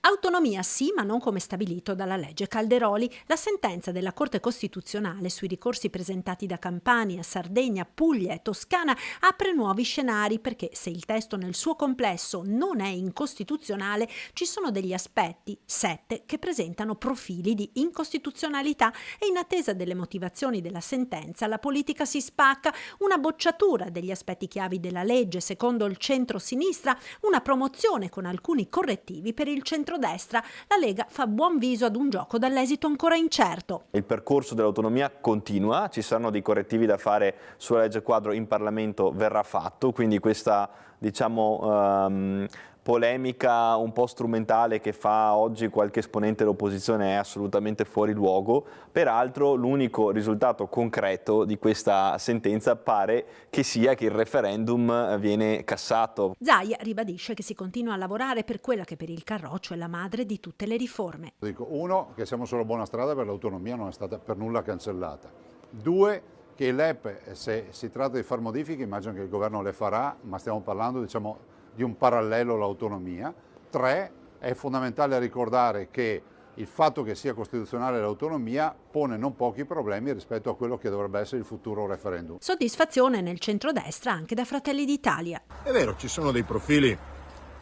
Autonomia sì, ma non come stabilito dalla legge Calderoli. La sentenza della Corte Costituzionale sui ricorsi presentati da Campania, Sardegna, Puglia e Toscana apre nuovi scenari perché se il testo nel suo complesso non è incostituzionale, ci sono degli aspetti, 7, che presentano profili di incostituzionalità e in attesa delle motivazioni della sentenza la politica si spacca, una bocciatura degli aspetti chiavi della legge secondo il centro-sinistra, una promozione con alcuni correttivi per il centrodestra. La Lega fa buon viso ad un gioco dall'esito ancora incerto. Il percorso dell'autonomia continua, ci saranno dei correttivi da fare sulla legge quadro, in Parlamento verrà fatto, quindi questa polemica un po' strumentale che fa oggi qualche esponente dell'opposizione è assolutamente fuori luogo. Peraltro l'unico risultato concreto di questa sentenza pare che sia che il referendum viene cassato. Zaia ribadisce che si continua a lavorare per quella che per il Carroccio è la madre di tutte le riforme. Dico, uno, che siamo sulla buona strada perché l'autonomia non è stata per nulla cancellata. Due, che l'EP, se si tratta di fare modifiche, immagino che il governo le farà, ma stiamo parlando di un parallelo all'autonomia. 3, è fondamentale ricordare che il fatto che sia costituzionale l'autonomia pone non pochi problemi rispetto a quello che dovrebbe essere il futuro referendum. Soddisfazione nel centrodestra anche da Fratelli d'Italia. È vero, ci sono dei profili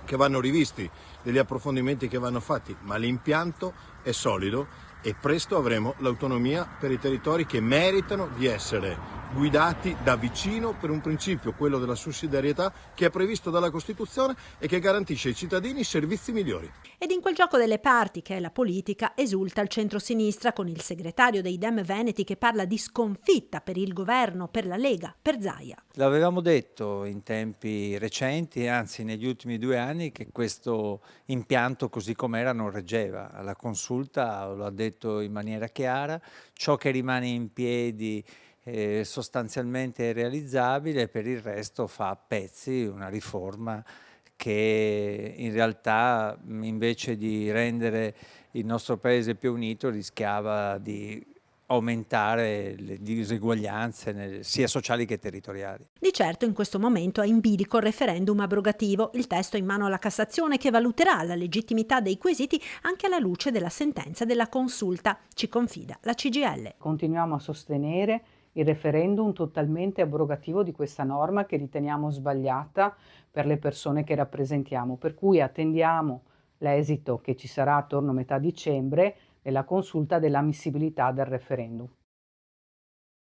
che vanno rivisti, degli approfondimenti che vanno fatti, ma l'impianto è solido e presto avremo l'autonomia per i territori che meritano di essere guidati da vicino per un principio, quello della sussidiarietà, che è previsto dalla Costituzione e che garantisce ai cittadini servizi migliori. Ed in quel gioco delle parti che è la politica esulta il centrosinistra con il segretario dei Dem Veneti che parla di sconfitta per il governo, per la Lega, per Zaia. L'avevamo detto in tempi recenti, anzi negli ultimi 2 anni, che questo impianto così com'era non reggeva. Alla consulta lo ha detto in maniera chiara, ciò che rimane in piedi sostanzialmente è realizzabile, per il resto fa a pezzi una riforma che in realtà invece di rendere il nostro paese più unito rischiava di aumentare le diseguaglianze sia sociali che territoriali. Di certo in questo momento è in bilico il referendum abrogativo. Il testo è in mano alla Cassazione che valuterà la legittimità dei quesiti anche alla luce della sentenza della consulta, ci confida la CGIL. Continuiamo a sostenere il referendum totalmente abrogativo di questa norma che riteniamo sbagliata per le persone che rappresentiamo, per cui attendiamo l'esito che ci sarà attorno a metà dicembre nella consulta dell'ammissibilità del referendum.